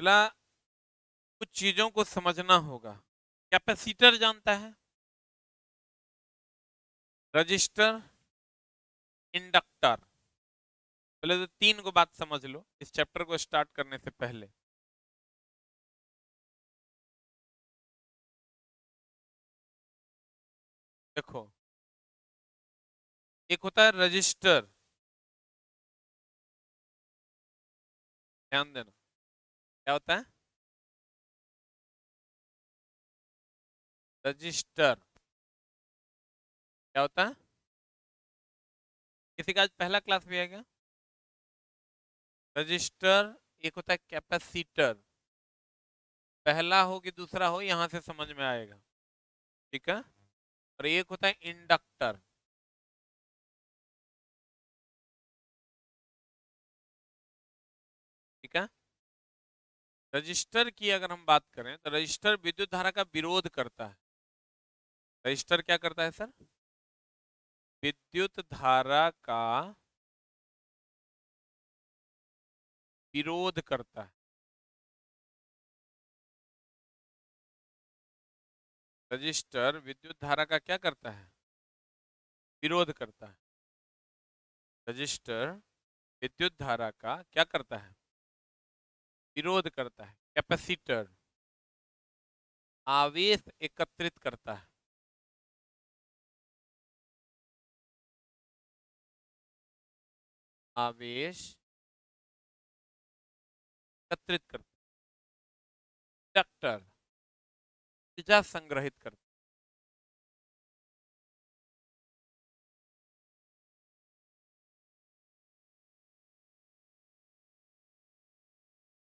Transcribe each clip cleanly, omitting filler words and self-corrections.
पहला कुछ चीजों को समझना होगा। कैपेसिटर जानता है, रजिस्टर, इंडक्टर। पहले तो तीन को बात समझ लो इस चैप्टर को स्टार्ट करने से पहले। देखो, एक होता है रजिस्टर, ध्यान देना क्या होता है रजिस्टर। क्या होता है, किसी का आज पहला क्लास भी है क्या? रजिस्टर। एक होता है कैपेसिटर, पहला हो कि दूसरा हो यहां से समझ में आएगा, ठीक है। और एक होता है इंडक्टर, ठीक है। रजिस्टर की अगर हम बात करें तो रजिस्टर विद्युत धारा का विरोध करता है। रजिस्टर क्या करता है सर? विद्युत धारा का विरोध करता है। रजिस्टर विद्युत धारा का क्या करता है? विरोध करता है। रजिस्टर विद्युत धारा का क्या करता है? विरोध करता है। कैपेसिटर आवेश एकत्रित करता है। आवेश एकत्रित करता है। इंडक्टर ऊर्जा संग्रहित करता है,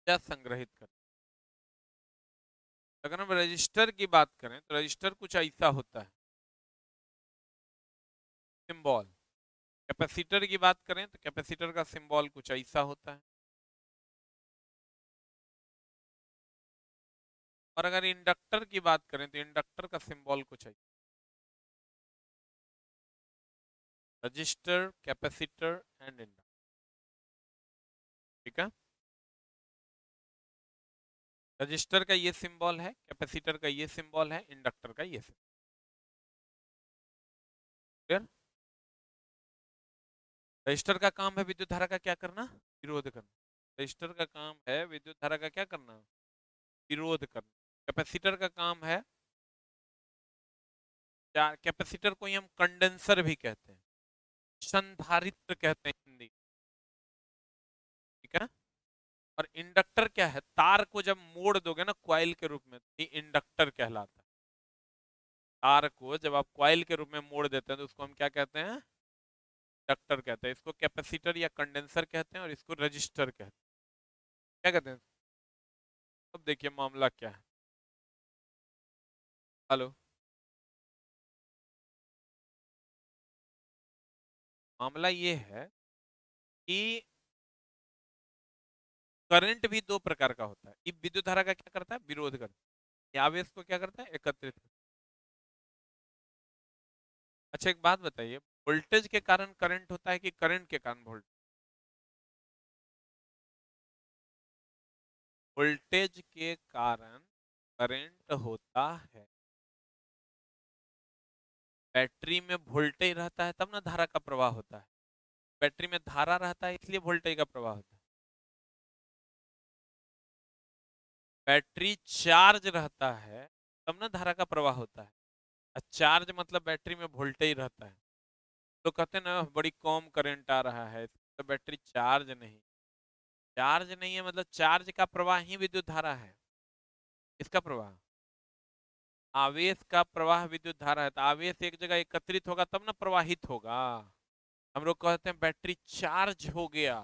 ऊर्जा संग्रहित करता है। अगर हम रजिस्टर की बात करें तो रजिस्टर कुछ ऐसा होता है, सिंबल। कैपेसिटर की बात करें तो कैपेसिटर का सिंबल कुछ ऐसा होता है। और अगर इंडक्टर की बात करें तो इंडक्टर का सिंबल कुछ ऐसा। रजिस्टर, कैपेसिटर एंड इंडक्टर, ठीक है। रजिस्टर का ये सिंबल है, कैपेसिटर का ये सिंबल है, इंडक्टर का ये सिंबल। क्लियर? रजिस्टर का काम है विद्युत धारा का क्या करना? विरोध करना। रजिस्टर का काम है विद्युत धारा का क्या करना? विरोध करना। कैपेसिटर का काम है, कैपेसिटर को ही हम कंडेंसर भी कहते हैं, संधारित्र कहते हैं हिंदी, ठीक है। और इंडक्टर क्या है? तार को जब मोड़ दोगे ना क्वाइल के रूप में, ये इंडक्टर कहलाता है। तार को जब आप क्वाइल के रूप में मोड़ देते हैं तो उसको हम क्या कहते हैं? इंडक्टर कहते हैं। इसको कैपेसिटर या कंडेंसर कहते हैं और इसको रजिस्टर कहते हैं। क्या कहते हैं? अब देखिए मामला क्या है। हेलो, मामला ये है कि करंट भी दो प्रकार का होता है। ये विद्युत धारा का क्या करता है? विरोध करता है। ये आवेश को क्या करता है? एकत्रित करता है। अच्छा एक बात बताइए, वोल्टेज के कारण करंट होता है कि करंट के कारण वोल्टेज? वोल्टेज के कारण करंट होता है। बैटरी में वोल्टेज रहता है तब ना धारा का प्रवाह होता है। बैटरी में धारा रहता है इसलिए वोल्टेज का प्रवाह होता है। बैटरी चार्ज रहता है तब ना धारा का प्रवाह होता है। और चार्ज मतलब बैटरी में वोल्टेज रहता है। तो कहते हैं ना बड़ी कम करंट आ रहा है, तो बैटरी चार्ज नहीं। चार्ज नहीं है मतलब चार्ज का प्रवाह ही विद्युत धारा है। इसका प्रवाह, आवेश का प्रवाह विद्युत धारा है। तो आवेश एक जगह एकत्रित होगा तब ना प्रवाहित होगा। हम लोग कहते हैं बैटरी चार्ज हो गया।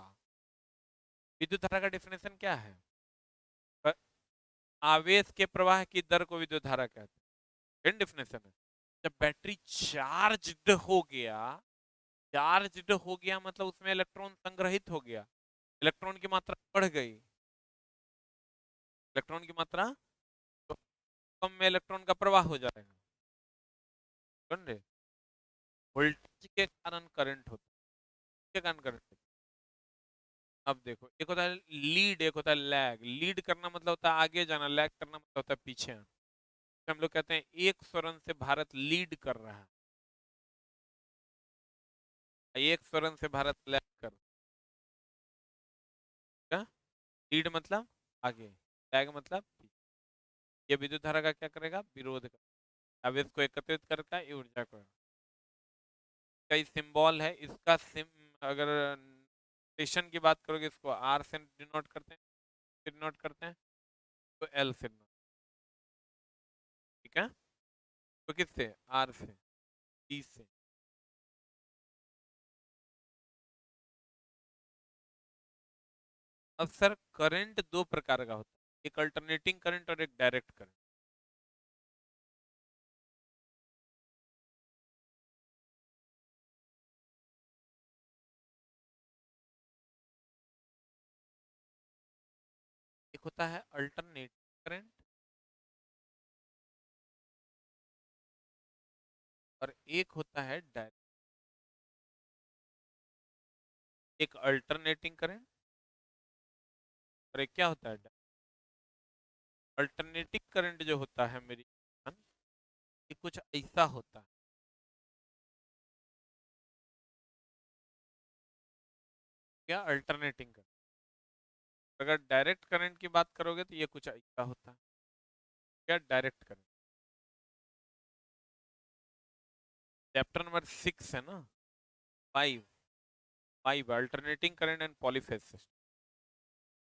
विद्युत धारा का डेफिनेशन क्या है? आवेश के प्रवाह की दर को विद्युत धारा कहते हैं, डेफिनेशन है। जब बैटरी चार्ज्ड हो गया, चार्ज्ड हो गया मतलब उसमें इलेक्ट्रॉन संग्रहित हो गया, इलेक्ट्रॉन की मात्रा बढ़ गई। इलेक्ट्रॉन की मात्रा तो कम में इलेक्ट्रॉन का प्रवाह हो जाएगा। समझे? वोल्टेज के कारण करंट होता है, के कारण करंट होता है। अब देखो, एक होता है लीड, एक होता है लैग। लीड करना मतलब होता है आगे जाना, लैग करना मतलब होता है पीछे आना। तो हम लोग कहते हैं 100 रन से भारत लीड कर रहा है, 100 रन से भारत लैग कर रहा है। लीड मतलब आगे, लैग मतलब पीछे। ये विद्युत धारा का क्या करेगा, विरोध करेगा। अब इसको एकत्रित करके ये ऊर्जा को, कई सिंबल है इसका अगर स्टेशन की बात करोगे इसको आर से डिनोट करते हैं, डिनोट करते हैं, तो एल से denote, ठीक है। तो किससे, आर से, डी से। अब सर करंट दो प्रकार का होता है, एक अल्टरनेटिंग करंट और एक डायरेक्ट करंट। एक होता है अल्टरनेटिंग करंट और एक होता है डायरेक्ट। एक अल्टरनेटिंग करंट और एक क्या होता है, अल्टरनेटिंग करंट जो होता है मेरी जान, ये कुछ ऐसा होता है। क्या अल्टरनेटिंग करंट, अगर डायरेक्ट करंट की बात करोगे तो ये कुछ ऐसा होता है। क्या डायरेक्ट करंट, चैप्टर नंबर 6 है ना, 5, 5 alternating current and polyphase system.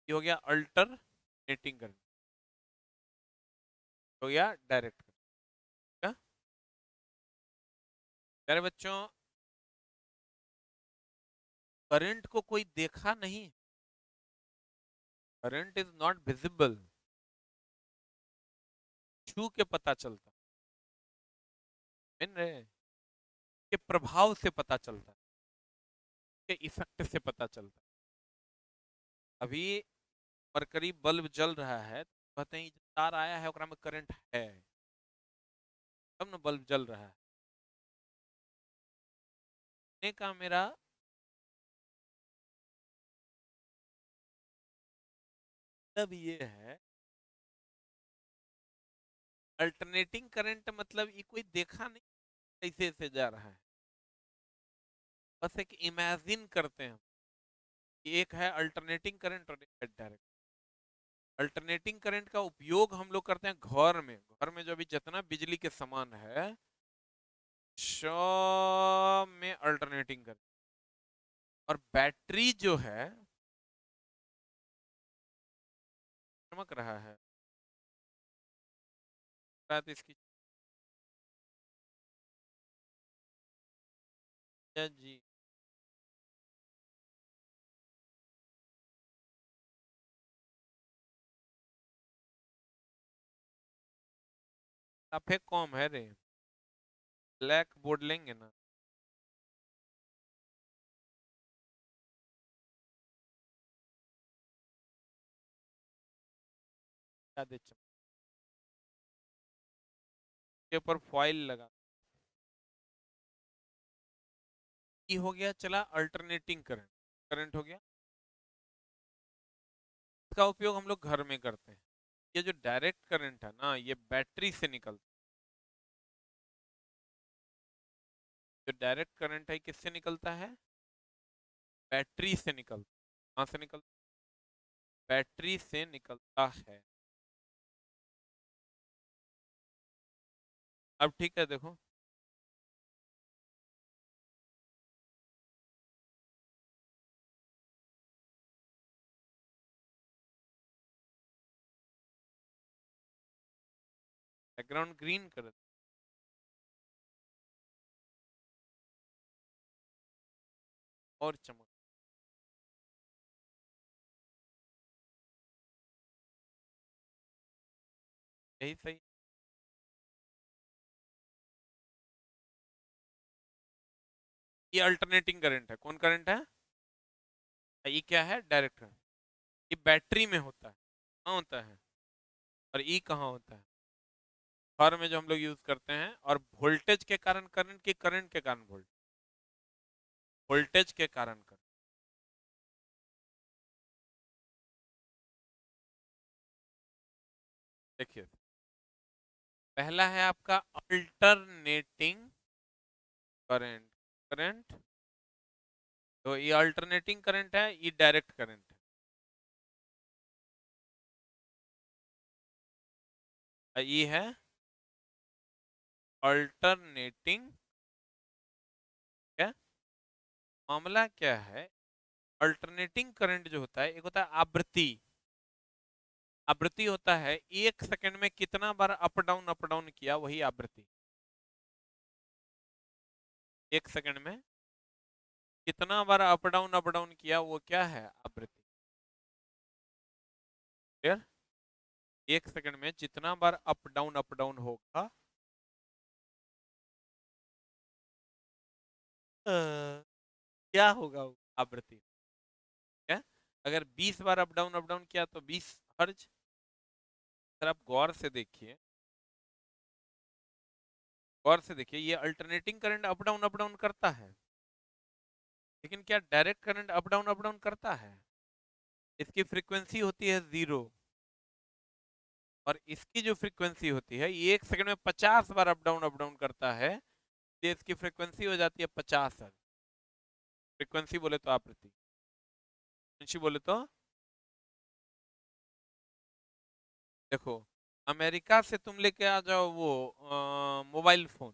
ये हो गया अल्टरनेटिंग करंट, हो गया डायरेक्ट करंट। क्या प्यारे बच्चों, करंट को कोई देखा नहीं, करंट इज नॉट विजिबल, छू के पता चलता, इन रहे के प्रभाव से पता चलता, के इफेक्ट से पता चलता। अभी मरकरी बल्ब जल रहा है तो कहते हैं ये जो तार आया है ओकरा में करंट है, तब ना बल्ब जल रहा है। कहने का मेरा मतलब ये है, अल्टरनेटिंग करंट मतलब ये कोई देखा नहीं कैसे से जा रहा है, बस एक इमेजिन करते हैं कि एक है अल्टरनेटिंग करंट और एक है डायरेक्ट। अल्टरनेटिंग करंट का उपयोग हम लोग करते हैं घर में, घर में जो भी जितना बिजली के सामान है सब में अल्टरनेटिंग करंट। और बैटरी जो है, चमक रहा है, शायद इसकी जी, काफी कम है रे, ब्लैक बोर्ड लेंगे ना। क्या दे के ऊपर फॉइल लगा, ये हो गया चला अल्टरनेटिंग करंट, करंट हो गया। इसका उपयोग हम लोग घर में करते हैं। ये जो डायरेक्ट करंट है ना, ये बैटरी से निकलता है। जो डायरेक्ट करंट है किससे निकलता है, बैटरी से निकलता है। कहाँ से निकलता, बैटरी से निकलता है। अब ठीक है देखो, बैकग्राउंड ग्रीन कर, और चमक, यही सही। ये अल्टरनेटिंग करंट है, कौन करंट है, ये क्या है, डायरेक्ट करंट। ये बैटरी में होता है, कहाँ होता है, और ई कहाँ होता है, घर में जो हम लोग यूज करते हैं। और वोल्टेज के कारण करंट, की करंट के कारण वोल्टेज, वोल्टेज के कारण करंट। देखिए, पहला है आपका अल्टरनेटिंग करंट। करंट, तो ये अल्टरनेटिंग करंट है, ये डायरेक्ट करंट है। ये है अल्टरनेटिंग। क्या मामला क्या है? अल्टरनेटिंग करंट जो होता है, एक होता है आवृत्ति। आवृत्ति होता है 1 सेकंड में कितना बार अप डाउन किया, वही आवृत्ति। 1 सेकंड में कितना बार अप डाउन किया, वो क्या है? आवृत्ति। क्लियर? 1 सेकंड में जितना बार अप डाउन होगा, क्या होगा वो? आवृत्ति। क्या? अगर 20 बार अप डाउन किया तो 20 हर्ज। सर आप गौर से देखिए, ये अल्टरनेटिंग करंट अप डाउन करता है, लेकिन क्या डायरेक्ट करंट अप डाउन करता है? इसकी फ्रीक्वेंसी होती है 0, और इसकी जो फ्रीक्वेंसी होती है, ये 1 सेकंड में 50 बार अप डाउन करता है, ये इसकी फ्रीक्वेंसी हो जाती है 50 हर्ज। फ्रीक्वेंसी बोले तो आवृत्ति, फ्रीक्वेंसी बोले तो। देखो, अमेरिका से तुम लेके आ जाओ वो मोबाइल फोन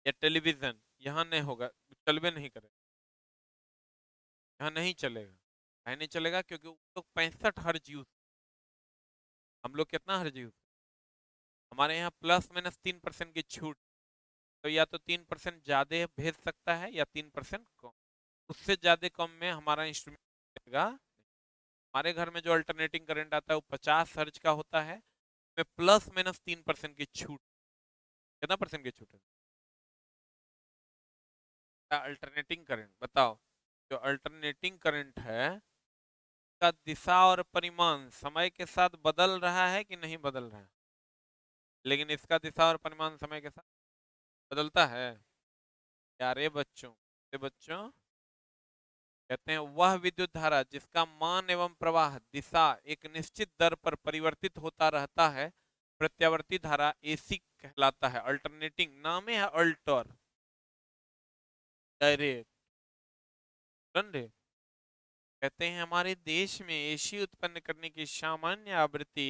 या टेलीविजन, यहाँ नहीं होगा, चलबे नहीं करेगा, यहाँ नहीं चलेगा। है नहीं चलेगा क्योंकि वो लोग 65 हर्ज यूज, हम लोग कितना हर्ज यूज? हमारे यहाँ ±3% की छूट। तो या तो 3% ज्यादा भेज सकता है या 3% कम, उससे ज्यादा कम में हमारा इंस्ट्रूमेंट रहेगा। हमारे घर में जो अल्टरनेटिंग करंट आता है वो 50 हर्ज का होता है, में ±3% की छूट। कितना परसेंट की छूट है? अल्टरनेटिंग करंट बताओ। जो अल्टरनेटिंग करंट है, का दिशा और परिमाण समय के साथ बदल रहा है कि नहीं बदल रहा है? लेकिन इसका दिशा और परिमाण समय के साथ बदलता है। प्यारे बच्चों, ये बच्चों कहते हैं वह विद्युत धारा जिसका मान एवं प्रवाह दिशा एक निश्चित दर पर परिवर्तित होता रहता है, प्रत्यावर्ती धारा एसी कहलाता है। अल्टरनेटिंग नाम है अल्टर, डायरेक्ट। समझे? कहते हैं हमारे देश में एसी उत्पन्न करने की सामान्य आवृत्ति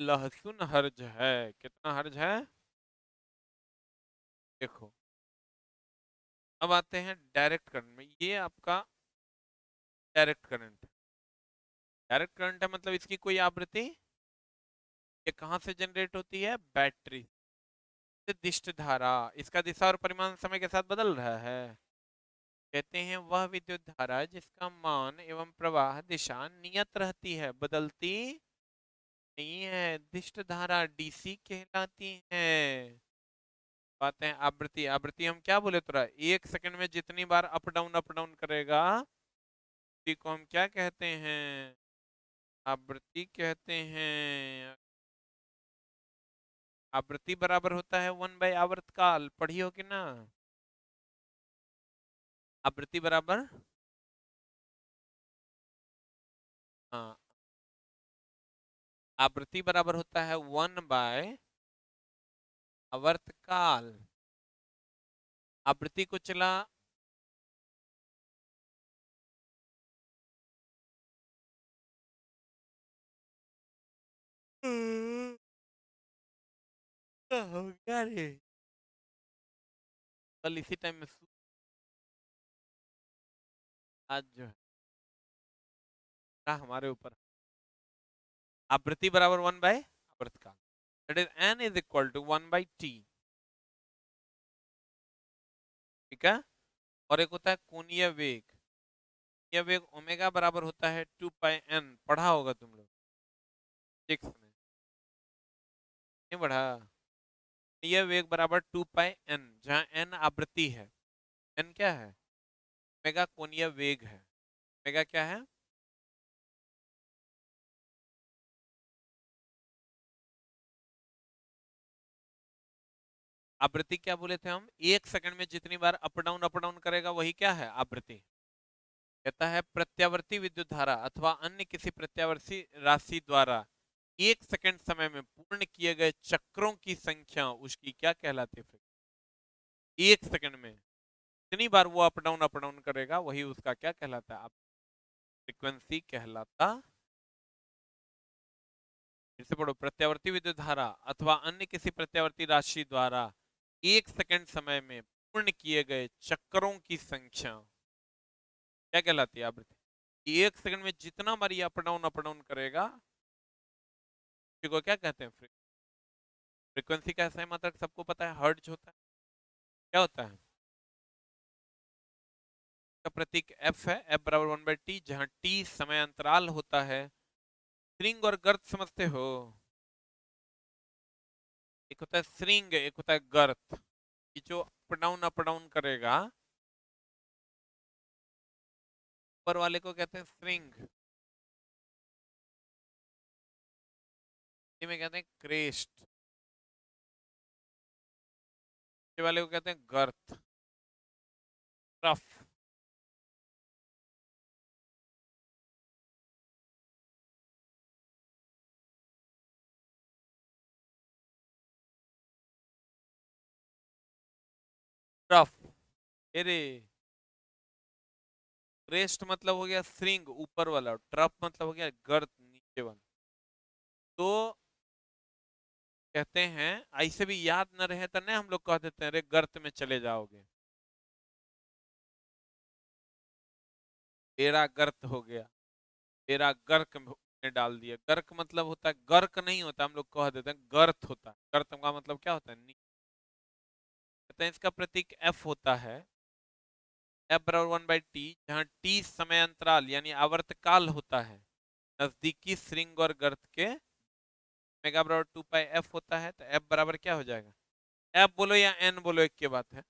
लहसुन हर्ज है। कितना हर्ज है? देखो, अब आते हैं डायरेक्ट करंट में। ये आपका डायरेक्ट करंट, डायरेक्ट करंट है मतलब इसकी कोई आवृत्ति, ये कहाँ से जनरेट होती है? बैटरी से। दिष्ट धारा, इसका दिशा और परिमाण समय के साथ बदल रहा है। कहते हैं वह विद्युत धारा जिसका मान एवं प्रवाह दिशा नियत रहती है, बदलती नहीं है, दिष्ट धारा डीसी कहलाती है। बातें आवृत्ति, आवृत्ति हम क्या बोले तुरा? 1 सेकंड में जितनी बार अप डाउन करेगा, उसी को हम क्या कहते हैं? आवृत्ति कहते हैं। आवृत्ति बराबर होता है 1/आवर्तकाल। पढ़ी हो कि ना? आवृत्ति बराबर, हाँ, आवृत्ति बराबर होता है 1/आवर्तकाल। आवृत्ति को चला, क्या हो गया रे? कल इसी टाइम में आज जो है हमारे ऊपर आवृत्ति बराबर 1/आवर्तकाल, that is n is equal to 1/t। ठीक है? और एक होता है कोणीय वेग। कोणीय वेग ओमेगा बराबर होता है 2πn। पढ़ा होगा तुम लोग 6 में, नहीं पढ़ा? कोणीय वेग बराबर 2πn, जहाँ n आवृत्ति है। n क्या है? ओमेगा कोणीय वेग है। ओमेगा क्या है? आवृत्ति क्या बोले थे हम? 1 सेकंड में जितनी बार अप डाउन करेगा, वही क्या है? आवृत्ति। कहता है प्रत्यावर्ती विद्युत धारा अथवा अन्य किसी प्रत्यावर्ती राशि द्वारा 1 सेकंड समय में पूर्ण किए गए चक्रों की संख्या उसकी क्या कहलाती है? 1 सेकंड में कितनी बार वो अप डाउन करेगा वही उसका क्या कहलाता है? फ्रीक्वेंसी कहलाता। फिर से पढ़ो, प्रत्यावर्ती विद्युत धारा अथवा अन्य किसी प्रत्यावर्ती राशि द्वारा 1 सेकंड समय में पूर्ण किए गए चक्रों की संख्या क्या कहलाती है आवृत्ति? 1 सेकंड में जितना बार ये अप डाउन करेगा उसी को क्या कहते हैं? फ्रीक्वेंसी का सही मात्रक सबको पता है, हर्ट्ज होता है। क्या होता है? का प्रतीक एफ है, एफ बराबर 1/t, जहां टी समय अंतराल होता है। स्ट्रिंग और गर्त समझते हो? एक होता है स्ट्रिंग, एक होता है गर्त। ये जो अप डाउन करेगा ऊपर वाले को कहते हैं स्ट्रिंग, में कहते हैं क्रेस्ट, वाले को कहते हैं गर्त, रफ। रफ, अरे क्रेस्ट मतलब हो गया श्रिंग ऊपर वाला, ट्रफ मतलब हो गया गर्त नीचे वाला। तो कहते हैं ऐसे भी याद न रहे तो नहीं हम लोग कह देते हैं अरे गर्त में चले जाओगे, तेरा गर्त हो गया, तेरा गर्क में डाल दिया। गर्क मतलब होता है, गर्क नहीं होता, हम लोग कह देते हैं गर्त होता है। गर्त का मतलब क्या होता है? कहते हैं इसका प्रतीक एफ होता है, एफ बराबर 1/t, जहां टी समय अंतराल यानी आवर्तकाल होता है नजदीकी श्रिंग और गर्त के। मेगा बराबर 2πf होता है, तो एफ बराबर क्या हो जाएगा? एफ बोलो या एन बोलो, एक की बात है।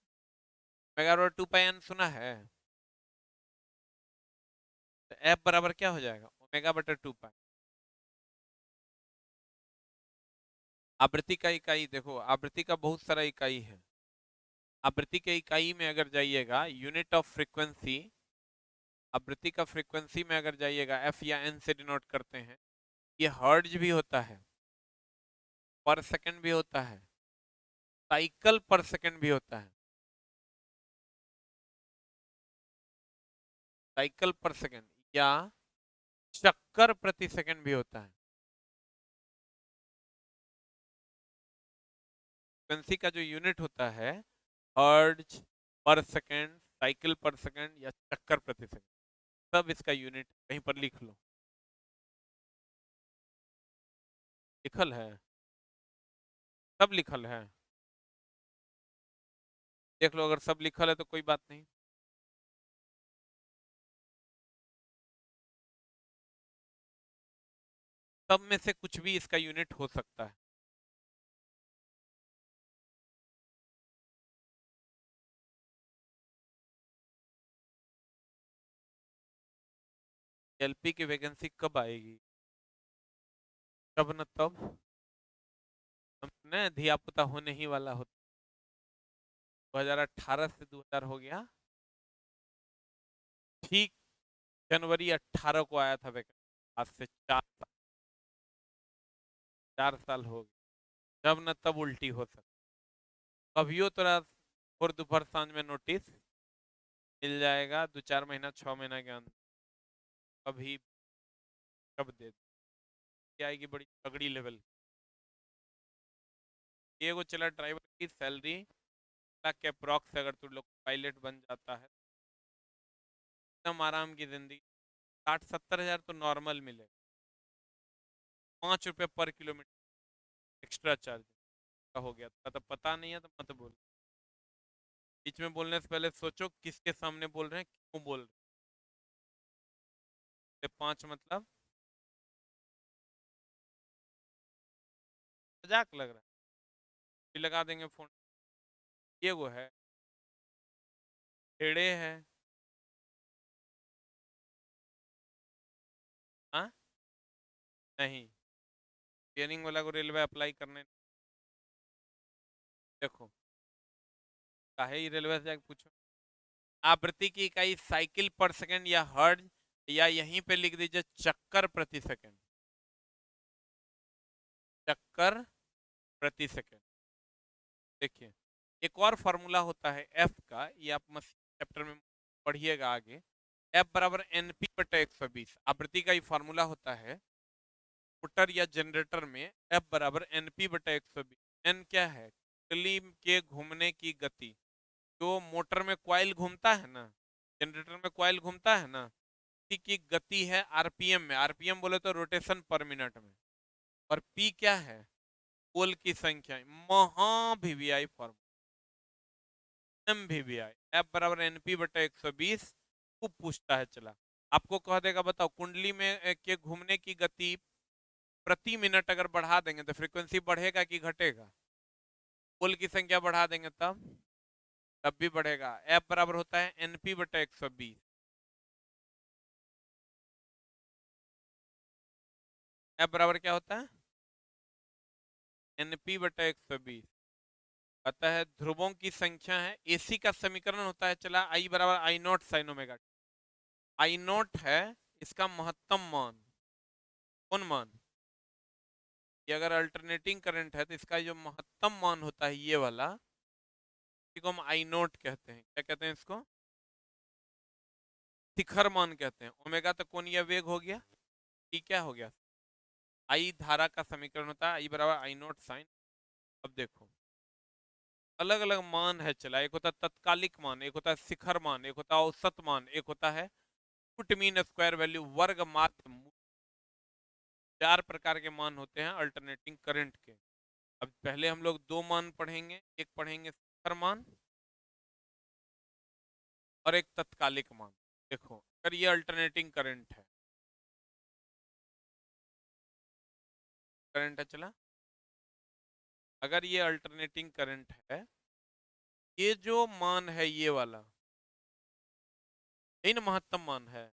मेगा बराबर 2πn सुना है? तो एफ बराबर क्या हो जाएगा? ओमेगा बटा 2π। आवृत्ति का इकाई देखो, आवृत्ति का बहुत सारा इकाई है। आवृत्ति के इकाई में अगर जाइएगा, यूनिट ऑफ फ्रीक्वेंसी, आवृत्ति का फ्रीक्वेंसी में अगर जाइएगा, एफ या एन से डिनोट करते हैं। ये हर्ट्ज भी होता है, पर सेकंड भी होता है, साइकिल पर सेकंड भी होता है। साइकिल पर सेकंड या चक्कर प्रति सेकंड भी होता है। फ्रीक्वेंसी का जो यूनिट होता है, हर्ट्ज पर सेकंड, साइकिल पर सेकंड या चक्कर प्रति सेकंड, सब इसका यूनिट कहीं पर लिख लो। लिखल है, सब लिखल है, देख लो। अगर सब लिखल है तो कोई बात नहीं। सब में से कुछ भी इसका यूनिट हो सकता है। एलपी की वैकेंसी कब आएगी? कब न तब, हमने धिया पुता होने ही वाला हो। 2018 से 2000 हो गया, ठीक जनवरी 18 को आया था वैकेंसी। आज से 4 साल, 4 साल हो गए। जब न तब उल्टी हो सकती। कभियो तोरा और दोपहर सांझ में नोटिस मिल जाएगा, 2-4 महीना 6 महीना के अंदर। कभी कब दे क्या आएगी बड़ी तगड़ी लेवल। ये वो चला ड्राइवर की सैलरी लाख के अप्रॉक्स, अगर तू लोग पायलट बन जाता है एकदम आराम की जिंदगी। 60-70 हजार तो नॉर्मल मिले, 5 रुपये पर किलोमीटर एक्स्ट्रा चार्ज का हो गया था। तो पता नहीं है तो मत बोल। बीच में बोलने से पहले सोचो किसके सामने बोल रहे हैं, क्यों बोल रहे हैं। 5 मतलब मजाक लग रहा है, फिर लगा देंगे फोन। ये वो है, टेढ़े है। हाँ, नहीं, ट्रेनिंग वाला को रेलवे अप्लाई करने देखो, काहे ही रेलवे से जाके पूछो। आवृत्ति की इकाई साइकिल पर सेकंड या हर्ट्ज, या यहीं पे लिख दीजिए चक्कर प्रति सेकंड, चक्कर प्रति सेकंड। देखिए एक और फॉर्मूला होता है एफ का, ये आप चैप्टर में पढ़िएगा आगे। एफ बराबर एनपी बटा 120 आवृत्ति का ये फॉर्मूला होता है मोटर या जनरेटर में। एफ बराबर एनपी बटा 120। एन क्या है? कुंडली के घूमने की गति। जो मोटर में कॉइल घूमता है ना, जनरेटर में कॉइल घूमता है ना, की गति है आरपीएम में। आरपीएम बोले तो रोटेशन पर मिनट में। और पी क्या है? पोल की संख्या, महा VVI formula, M VVI. F बराबर एनपी बटा 120। खूब पूछता है, चला आपको कह देगा बताओ कुंडली में के घूमने की गति प्रति मिनट अगर बढ़ा देंगे तो फ्रीक्वेंसी बढ़ेगा कि घटेगा? पोल की संख्या बढ़ा देंगे तब भी बढ़ेगा। एफ बराबर होता है एनपी बटा 120। एफ बराबर क्या होता है? एनपी बटा 120। अतः ध्रुवों की संख्या है। एसी का समीकरण होता है, चला आई बराबर I naught sine omega. I naught है इसका महत्तम मान। कौन मान? ये अगर अल्टरनेटिंग करंट है तो इसका जो महत्तम मान होता है ये वाला, इसको हम आई नोट कहते हैं। क्या कहते हैं इसको? शिखर मान कहते हैं। ओमेगा तो कोणीय वेग हो गया, टी क्या हो गया? आई धारा का समीकरण होता है आई बराबर आई नोट साइन। अब देखो अलग अलग मान है, चला एक होता है तत्कालिक मान, एक होता है शिखर मान, एक होता है औसत मान, एक होता है फुट मीन स्क्वायर वैल्यू, वर्ग माध्य। चार प्रकार के मान होते हैं अल्टरनेटिंग करंट के। अब पहले हम लोग दो मान पढ़ेंगे, एक पढ़ेंगे शिखर मान और एक तत्कालिक मान। देखो अगर ये अल्टरनेटिंग करंट है, करंट है चला, अगर ये अल्टरनेटिंग करंट है, ये जो मान है ये वाला, यही ना महत्तम मान है।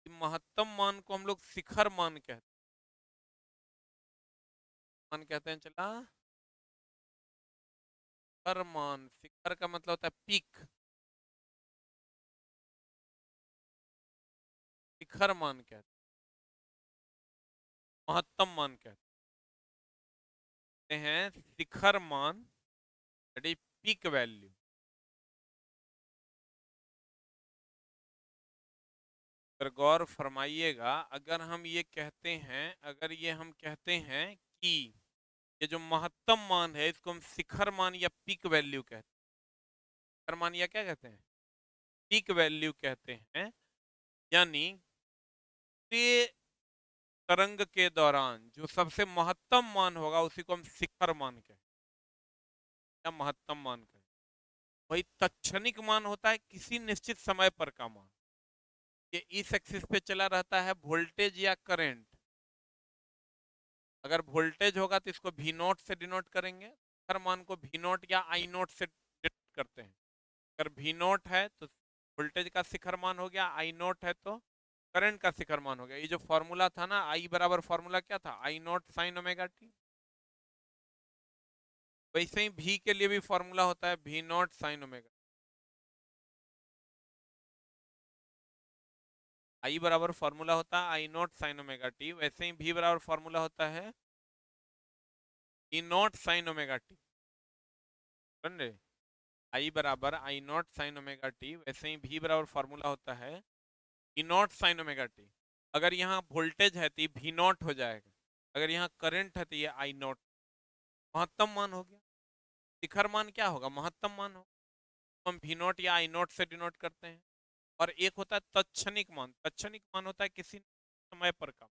महत्तम मान को हम लोग शिखर मान कहते हैं। मान कहते हैं चला शिखर मान। शिखर का मतलब होता है पीक। शिखर मान कहते हैं, महत्तम मान कहते हैं शिखर मान, पीक वैल्यू। अगर गौर फरमाइएगा, अगर हम ये कहते हैं, अगर ये हम कहते हैं कि ये जो महत्तम मान है इसको हम शिखर मान या पीक वैल्यू कहते हैं। शिखर मान या क्या कहते हैं? पीक वैल्यू कहते हैं। यानी ये तरंग के दौरान जो सबसे महत्तम मान होगा उसी को हम शिखर मान कहते हैं या महत्तम मान कहते हैं। वही तत्क्षणिक मान होता है किसी निश्चित समय पर का मान। ये इस एक्सिस पे चला रहता है वोल्टेज या करंट। अगर वोल्टेज होगा तो इसको वी नोट से डिनोट करेंगे, हर मान को वी नोट या आई नोट से डिनोट करते हैं। अगर वी नोट है तो वोल्टेज का शिखर मान हो गया, आई नोट है तो करंट का शिखर मान हो गया। ये जो फॉर्मूला था ना आई बराबर, फॉर्मूला क्या था? आई नोट साइन ओमेगा टी। वैसे ही भी के लिए भी फॉर्मूला होता है वी नोट साइन ओमेगा। आई बराबर फॉर्मूला होता है आई नोट साइन ओमेगा टी, वैसे ही भी बराबर फॉर्मूला होता है ई नोट साइन ओमेगा टी। बन रहे आई बराबर I naught sine omega T, वैसे ही भी बराबर फॉर्मूला होता है ई नॉट साइन ओमेगा टी। अगर यहाँ वोल्टेज है तो भी नॉट हो जाएगा, अगर यहाँ करंट है तो ये आई नॉट। महत्तम मान हो गया। शिखर मान क्या होगा? महत्तम मान हो, तो हम भी नॉट या आई नॉट से डिनोट करते हैं। और एक होता है तत्क्षणिक मान। तत्क्षणिक मान होता है किसी समय पर का।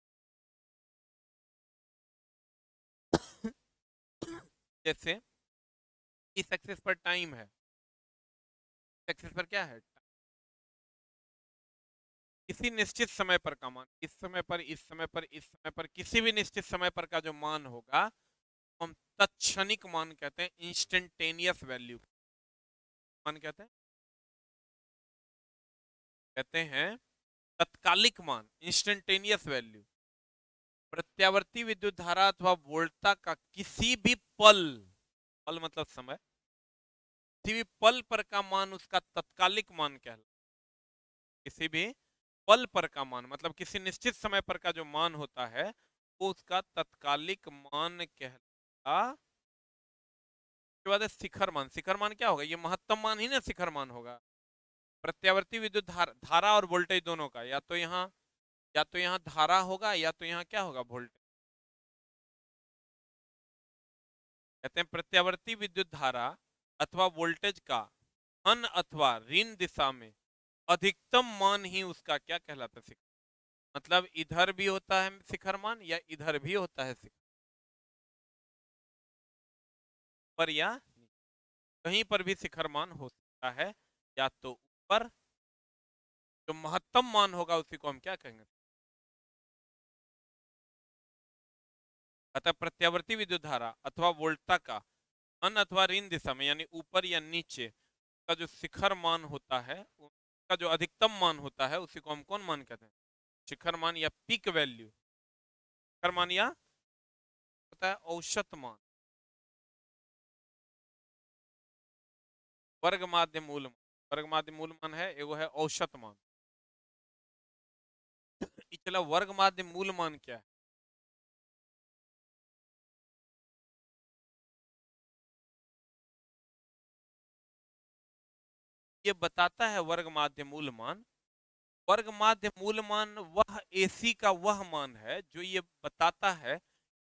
जैसे इस एक्सिस पर टाइम है, इस एक्सिस पर क्या है? किसी निश्चित समय पर का मान। इस समय पर, इस समय पर, इस समय पर, किसी भी निश्चित समय पर का जो मान होगा हम तत्क्षणिक मान कहते हैं, इंस्टेंटेनियस वैल्यू मान कहते हैं। कहते हैं तत्कालिक मान, इंस्टेंटेनियस वैल्यू। प्रत्यावर्ती विद्युत धारा अथवा वोल्टता का किसी भी पल, पल मतलब समय, किसी भी पल पर का मान उसका तत्कालिक मान कहलाता है। किसी भी पल पर का मान मतलब किसी निश्चित समय पर का जो मान होता है वो उसका तत्कालिक मान कहलाता। उसके बाद है शिखर मान। शिखर मान क्या होगा? ये महत्तम मान ही ना शिखर मान होगा। प्रत्यावर्ती विद्युत धारा और वोल्टेज दोनों का, या तो यहाँ धारा होगा या तो यहाँ क्या होगा? वोल्टेज। कहते हैं प्रत्यावर्ती विद्युत धारा अथवा वोल्टेज का धन अथवा ऋण दिशा में अधिकतम मान ही उसका क्या कहलाता है? शिखर। मतलब इधर भी होता है शिखर मान या इधर भी होता है शिखर, पर या कहीं पर भी शिखर मान हो सकता है। या तो ऊपर जो महत्तम मान होगा उसी को हम क्या कहेंगे? अतः प्रत्यावर्ती विद्युत धारा अथवा वोल्टता का धन अथवा ऋण दिशा में यानी ऊपर या नीचे का जो शिखर मान होता है उसका जो अधिकतम मान होता है उसी को हम कौन मान कहते हैं? शिखर मान या पीक वैल्यू। शिखर मान या होता है औसत मान। वर्ग माध्य मूल मान। वर्ग माध्य मूल मान है, एगो है औसत मान। चला वर्ग माध्य मूल मान क्या है? ये बताता है वर्ग माध्य मूल मान। वर्ग माध्य मूल मान वह एसी का वह मान है जो ये बताता है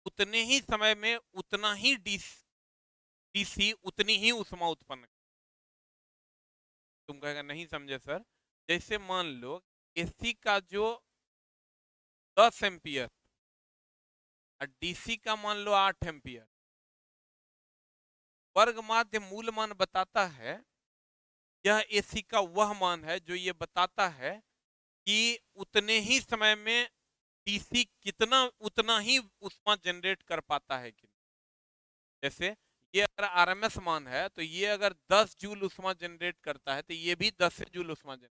उतने ही समय में उतना ही डीसी उतनी ही ऊष्मा उत्पन्न। तुम कहेगा नहीं समझे सर। जैसे मान लो एसी का जो 10 एम्पियर और डीसी का मान लो 8 एम्पियर। वर्ग माध्य मूल मान बताता है यह एसी का वह मान है जो ये बताता है कि उतने ही समय में डीसी कितना उतना ही ऊष्मा जनरेट कर पाता है कि जैसे ये अगर आरएमएस मान है तो ये अगर 10 जूल ऊष्मा जनरेट करता है तो ये भी 10 से जूल ऊष्मा जनरेट।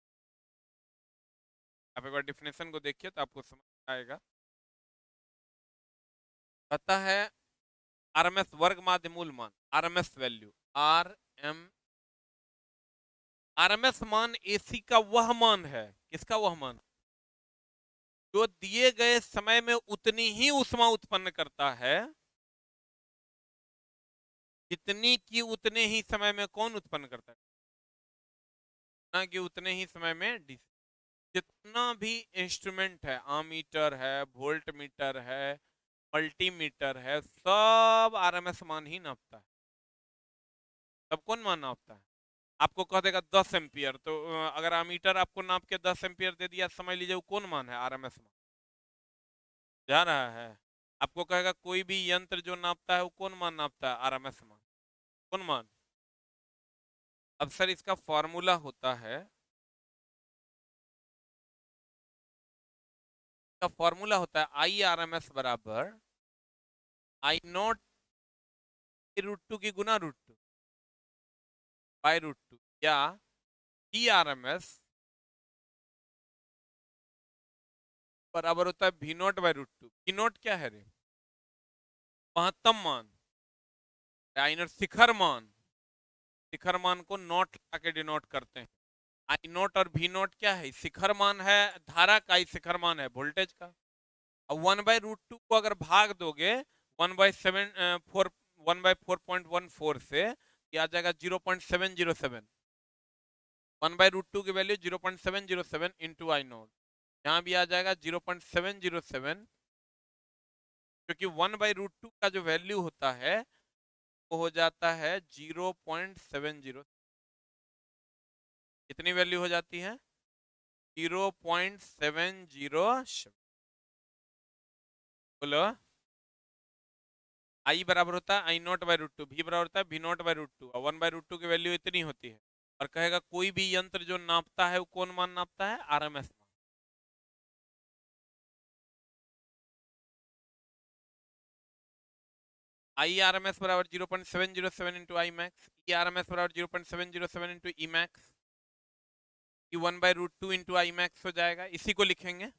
आप एक बार डिफिनेशन को देखिए तो आपको समझ आएगा। पता है आरएमएस वर्ग माध्य मूल मान आरएमएस वैल्यू आरएम आरएमएस मान एसी का वह मान है। किसका वह मान? जो दिए गए समय में उतनी ही ऊष्मा उत्पन्न करता है जितनी की उतने ही समय में कौन उत्पन्न करता है? ना कि उतने ही समय में डीसी। जितना भी इंस्ट्रूमेंट है आमीटर है वोल्ट मीटर है मल्टीमीटर है सब आरएमएस मान ही नापता है। सब कौन मान नापता है? आपको कह देगा 10 एम्पियर तो अगर आमीटर आपको नाप के 10 एम्पियर दे दिया समझ लीजिए वो कौन मान है? आरएमएस मान जा रहा है। आपको कहेगा कोई भी यंत्र जो नापता है वो कौन मान नापता है? आरएमएस मान। कौन मान? अब सर इसका फॉर्मूला होता है, इसका फॉर्मूला होता है आई आर एम एस बराबर आई नॉट √2 की गुना √2 बाय √2 या टी आर एम एस बराबर होता है भी नॉट बाय √2। भी नॉट क्या है रे? महत्तम मान। आई नॉट शिखर मान। शिखर मान को नॉट लगा के डिनोट करते हैं। आई नॉट और भी नॉट क्या है? शिखर मान है धारा का, शिखर मान है वोल्टेज का। अब 1/√2 को अगर भाग दोगे 1/4.14 से ये आ जाएगा 0.707। 1/√2 की वैल्यू 0.707 इंटू आई नॉट। यहाँ भी आ जाएगा 0.707 क्योंकि 1/√2 का जो वैल्यू होता है वो हो जाता है 0.70। कितनी वैल्यू हो जाती है? 0.70। बोलो। आई बराबर होता है आई नॉट बाई √2, भी बराबर होता है भी नॉट बाई √2 और 1/√2 की वैल्यू इतनी होती है। और कहेगा कोई भी यंत्र जो नापता है वो कौन मान नापता है? आरएमएस मान। आई आर एम एस बराबर 0.707 into I max. E R M S बराबर 0.707 इंटू ई मैक्स। ये 1/√2 इंटू आई मैक्स हो जाएगा। इसी को लिखेंगे।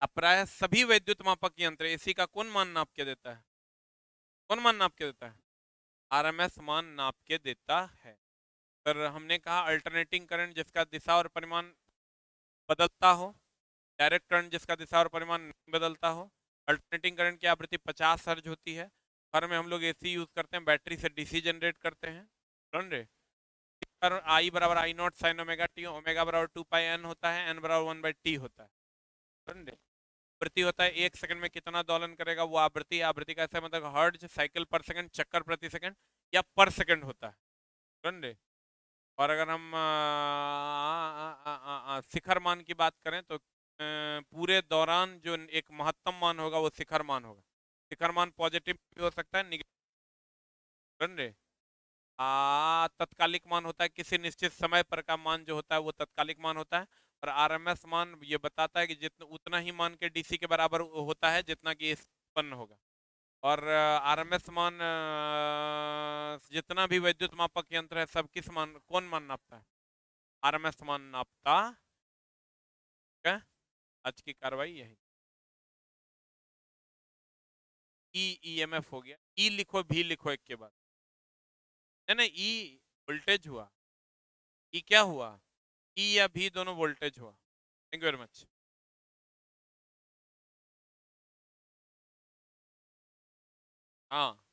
अब प्राय सभी वैद्युत मापक यंत्र एसी का कौन मान नाप के देता है? कौन मान नाप के देता है? आरएमएस मान नाप के देता है। पर हमने कहा अल्टरनेटिंग करंट जिसका दिशा और परिमाण बदलता हो, डायरेक्ट करंट जिसका दिशा और परिमाण नहीं बदलता हो। अल्टरनेटिंग करंट की आवृत्ति 50 हर्ट्ज होती है। घर में हम लोग एसी यूज करते हैं, बैटरी से डीसी जनरेट करते हैं। समझ रहे? पर आई बराबर I naught sine omega t, omega बराबर 2 पाई एन होता है, एन बराबर 1/t होता है। समझ रहे? आवृत्ति होता है 1 सेकंड में कितना दोलन करेगा वो आवृत्ति। आवृत्ति का ऐसा मतलब हर्ट्ज, साइकिल पर सेकंड, चक्कर प्रति सेकंड या पर सेकंड होता है। समझ रहे? और अगर हम शिखर मान की बात करें तो पूरे दौरान जो एक महत्तम मान होगा वो शिखर मान होगा। शिखर मान पॉजिटिव भी हो सकता है, निगेटिव। समझ रहे? तत्कालिक मान होता है किसी निश्चित समय पर का मान जो होता है वो तत्कालिक मान होता है। और आरएमएस मान ये बताता है कि जितना उतना ही मान के डीसी के बराबर होता है जितना कि उत्पन्न होगा। और आरएमएस मान जितना भी विद्युत मापक यंत्र है सब किस मान, कौन मान नापता है? आरएमएस मान नापता है। आज की कार्रवाई यही। ईएमएफ हो गया। ई लिखो, भी लिखो एक के बाद। नहीं नहीं, ई वोल्टेज हुआ। ई क्या हुआ? ई या भी दोनों वोल्टेज हुआ। Thank you very much. हाँ